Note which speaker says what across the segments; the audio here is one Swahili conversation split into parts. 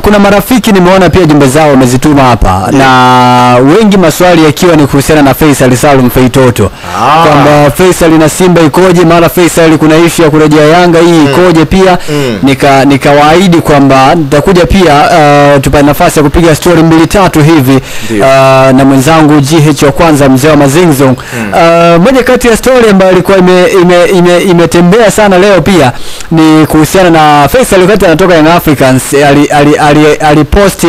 Speaker 1: kuna marafiki nimeona pia jumbe zao wamezituma hapa na wengi maswali yakiwa ni kuhusiana na Faisal Salum Feitoto kwamba Faisal na Simba ikoje, mara Faisal kuna issue ya kurejea Yanga hii ikoje pia. Nikawaahidi kwamba nitakuja pia tupate nafasi ya kupiga story 2-3 hivi na mwenzangu GH wa kwanza mzee wa Mazingzo. Moja kati ya story ambayo ilikuwa imetembea sana leo pia ni kuhusiana na Faisal wakati anatoka Young Africans. Aliposti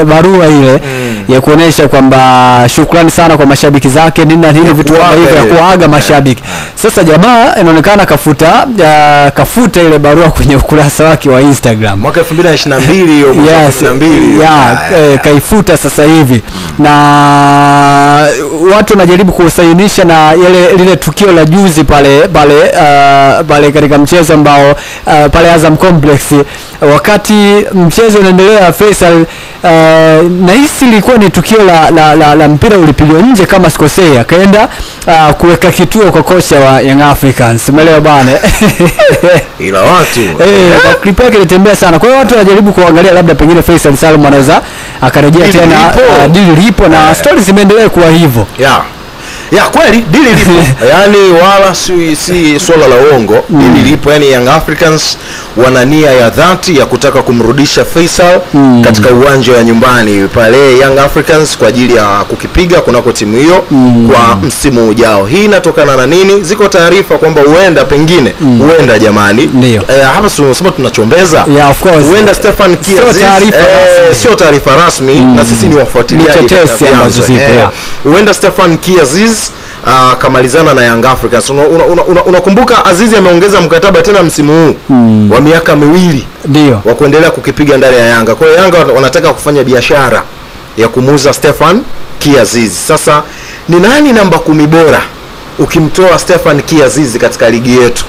Speaker 1: barua ile ya kuonesha kwamba shukrani sana kwa mashabiki zake nini na nini vitu kama hivyo ya kuaga mashabiki. Sasa jamaa inaonekana kafuta ile barua kwenye ukurasa wake wa Instagram
Speaker 2: mwaka 2022 hiyo 2022
Speaker 1: kaifuta sasa hivi, na watu wanajaribu kusainisha na lile tukio la juzi pale katika mchezo ambao pale Azam Complex wakati mchezo unaendelea. Faisal nahisi ilikuwa ni tukio la mpira ulipigwa nje kama sikosea, akaenda kuweka kituo kwa kocha wa Young Africans, umeelewa bwana.
Speaker 2: Ila watu
Speaker 1: clip yake ilitembea sana, kwa hiyo watu wanajaribu kuangalia labda pengine Faisal Salum anaweza akarejea tena deal lipo na stories zimeendelea kuwa hivyo.
Speaker 2: Ya kweli dili lipo yani wala si swala la uongo. Dili lipo, yani Young Africans wana nia ya dhati ya kutaka kumrudisha Faisal katika uwanja wa nyumbani pale Young Africans kwa ajili ya kukipiga kunako timu hiyo kwa msimu ujao. Hii inatokana na nini? Ziko taarifa kwamba huenda jamani hapa tunasema tunachombeza.
Speaker 1: Of course.
Speaker 2: Huenda Stefan Kiaziz sio taarifa rasmi na sisi ni wafuatiliaji. Huenda Stefan Kiaziz kamalizana na Young Africans. Unakumbuka Azizi ameongeza mkataba tena msimu huu wa miaka 2
Speaker 1: ndio
Speaker 2: wa kuendelea kukipiga ndani ya Yanga. Kwa hiyo Yanga wanataka kufanya biashara ya kumuuza Stefan Kiaziz. Sasa ni nani namba 10 bora ukimtoa Stefan Kiaziz katika ligi yetu?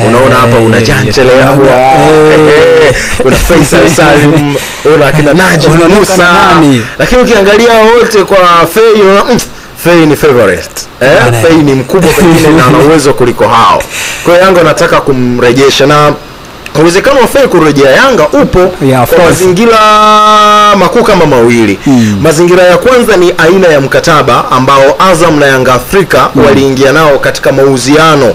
Speaker 2: Unaona hapa una Janchele una Faisal Salum, una kina Najib Musa, lakini ukiangalia wote kwa Fei ni favorite. Fei ni mkubwa pengine na ana uwezo kuliko hao. Kwa hiyo Yanga anataka kumrejesha na uwezekano wa Fei kurejea Yanga upo kwa mazingira makuu kama mawili. Mazingira ya kwanza ni aina ya mkataba ambao Azam na Yanga Afrika waliingia nao katika mauziano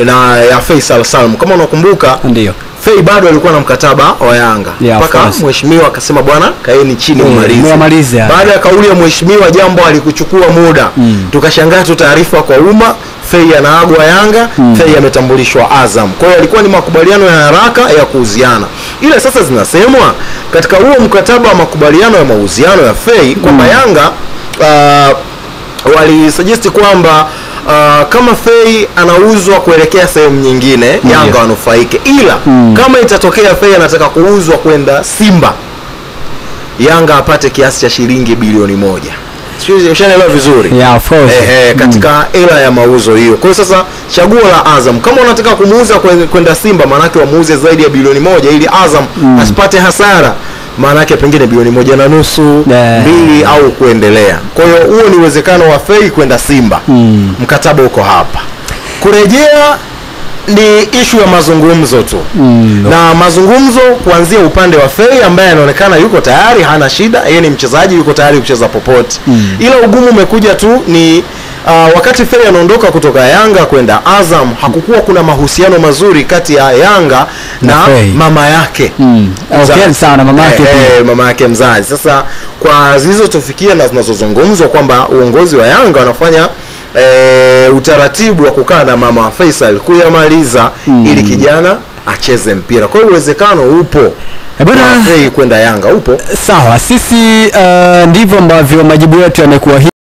Speaker 2: na ya Faisal Salum. Kama unakumbuka
Speaker 1: ndio
Speaker 2: Fei bado alikuwa na mkataba wa Yanga mpaka mheshimiwa akasema bwana kaeni chini mmalize. Baada ya kauli ya mheshimiwa jambo alikuchukua muda. Tukashangaa tu taarifa kwa umma Fei anaagwa Yanga, Fei ametambulishwa Azam. Kwa hiyo alikuwa ni makubaliano ya haraka ya kuuziana. Ile sasa zinasemwa katika huo mkataba wa makubaliano ya mauziano ya Fei kwamba Yanga walisuggest kwamba kama Fei anauzwa kuelekea sehemu nyingine Yanga wanufaike, ila kama itatokea Fei anataka kuuzwa kwenda Simba Yanga apate kiasi cha shilingi bilioni 1. Sio, ushaelewa vizuri?
Speaker 1: Of course.
Speaker 2: Katika era ya mauzo hiyo. Kwa hiyo sasa chaguo la Azam kama unataka kumuuza kwenda Simba maana yake wamuuze zaidi ya bilioni 1 ili Azam asipate hasara. Maana yake pengine bilioni 1.5 2 au kuendelea. Kwa hiyo huo ni uwezekano wa Fei kwenda Simba. Mkataba uko hapa. Kurejea ni issue ya mazungumzo tu. Na mazungumzo kuanzia upande wa Fei ambaye anaonekana yuko tayari, hana shida, yeye ni mchezaji yuko tayari kucheza popote. Ila ugumu umekuja tu ni wakati Fei anaondoka kutoka Yanga kwenda Azam hakukuwa kuna mahusiano mazuri kati ya Yanga na mama yake.
Speaker 1: Okay sana mama yake
Speaker 2: mama yake mzazi. Sasa kwa zilizotufikia na zinazozungumzwa kwamba uongozi wa Yanga wanafanya utaratibu wa kukaa na mama Faisal kuyamaliza ili kijana acheze mpira. Kwa hiyo uwezekano upo bwana Fei kwenda Yanga upo.
Speaker 1: Sawa, sisi ndivyo ambavyo majibu yetu yamekuwa.